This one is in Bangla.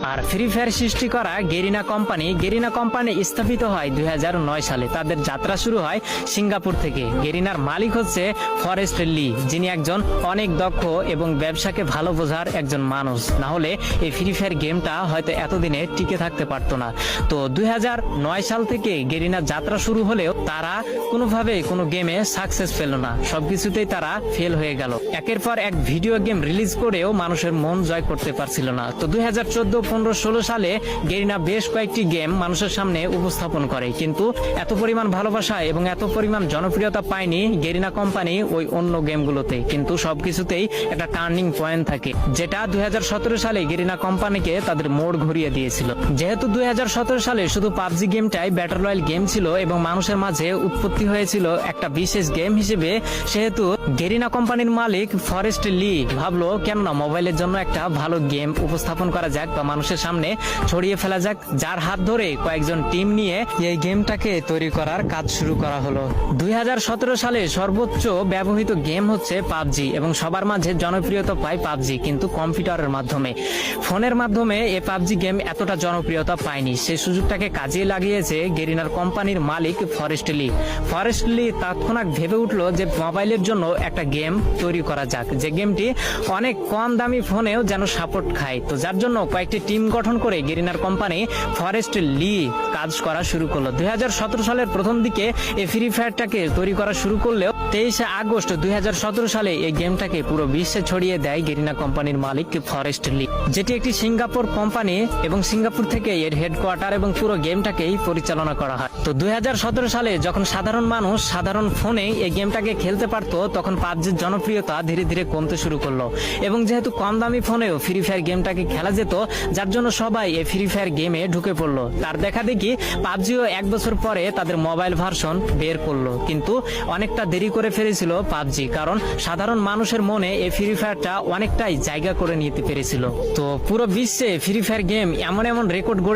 আর ফ্রি ফায়ার সৃষ্টি করা গেরিনা কোম্পানি স্থাপিত হয় 2009 সালে। তাদের যাত্রা শুরু হয় সিঙ্গাপুর থেকে। গেরিনার মালিক হচ্ছে ফরেস্ট লি, যিনি একজন অনেক দক্ষ এবং ব্যবসাকে ভালো বোঝার একজন মানুষ। না হলে এই ফ্রি ফায়ার গেমটা হয়তো এতদিনে টিকে থাকতে পারতো না। তো 2009 সাল থেকে গেরিনার যাত্রা শুরু হলেও তারা কোনোভাবে কোনো গেমে সাকসেস পেল না, সবকিছুতেই তারা ফেল হয়ে গেল। একের পর এক ভিডিও গেম রিলিজ করেও মানুষের মন জয় করতে পারছিল না। তো 2014, 15, 16 সালে গেরিনা বেশ কয়েকটি গেম মানুষের সামনে উপস্থাপন করে, কিন্তু এত পরিমাণ ভালোবাসা এবং এত পরিমাণ জনপ্রিয়তা পায়নি গেরিনা কোম্পানি ওই অন্য গেমগুলোতে। কিন্তু সবকিছুতেই একটা টার্নিং পয়েন্ট থাকে, যেটা 2017 সালে গেরিনা কোম্পানিকে তাদের মোড় ঘুরিয়ে দিয়েছিল। যেহেতু 2017 সালে শুধু পাবজি গেমটাই ব্যাটল রয়্যাল গেম ছিল এবং মানুষের মাঝে উৎপত্তি হয়েছিল একটা বিশেষ গেম হিসেবে, সেহেতু গেরিনা কোম্পানির মালিক ফরেস্ট লি ভাবলো কেননা মোবাইলের জন্য একটা ভালো গেম উপস্থাপন করা যাক বা মানুষের সামনে ছড়িয়ে ফেলা যাক, যার হাত ধরে কয়েকজন টিম নিয়ে এই গেমটাকে তৈরি করার কাজ শুরু করা হলো। 2017 সালে সর্বোচ্চ ব্যবহৃত গেম হচ্ছে পাবজি এবং সবার মাঝে জনপ্রিয়তা পায় পাবজি, কিন্তু কম্পিউটারের মাধ্যমে। ফোনের মাধ্যমে এই পাবজি গেম এতটা জনপ্রিয়তা পায়নি। সেই সুযোগটাকে কাজে লাগিয়েছে গেরিনার কোম্পানির মালিক ফরেস্ট লি তৎক্ষণাৎ ভেবে উঠলো যে মোবাইলের জন্য একটা গেম তৈরি করা যাক, যে গেমটি অনেক কম দামি ফোনেও যেন সাপোর্ট খায়। তো যার জন্য কয়েকটি টিম গঠন করে গেরিনার কোম্পানি ফরেস্ট লি কাজ করা শুরু করলো। 2017 সালের প্রথম দিকে এই ফ্রি ফায়ারটাকে তৈরি করা শুরু করলেও 23 আগস্ট 2017 সালে এই গেমটাকে পুরো বিশ্বে ছড়িয়ে দেয় গেরিনা কোম্পানির মালিক ফরেস্ট লি, যেটি একটি সিঙ্গাপুর কোম্পানি এবং সিঙ্গাপুর থেকে এর হেডকোয়ার্টার এবং পুরো গেমটাকেই পরিচালনা করা হয়। তো 2017 সালে যখন সাধারণ মানুষ সাধারণ ফোনে এই গেমটাকে খেলতে পারতো, তখন পাবজির জনপ্রিয়তা ধীরে ধীরে কমতে শুরু করলো এবং যেহেতু কম দামি ফোনেও ফ্রি ফায়ার গেমটাকে খেলা যেত, যার জন্য সবাই এই ফ্রি ফায়ার গেমে ঢুকে পড়লো। তার দেখা দেখি পাবজিও 1 বছর পরে তাদের মোবাইল ভার্সন বের করলো, কিন্তু অনেকটা দেরি করে ফেলেছিল পাবজি, কারণ সাধারণ মানুষের মনে এই ফ্রি ফায়ারটা অনেকটাই জায়গা করে নিতে পেরেছিল। তো পুরো বিশ্বে ফ্রি ফায়ার গেম এমন রেকর্ড গড়ে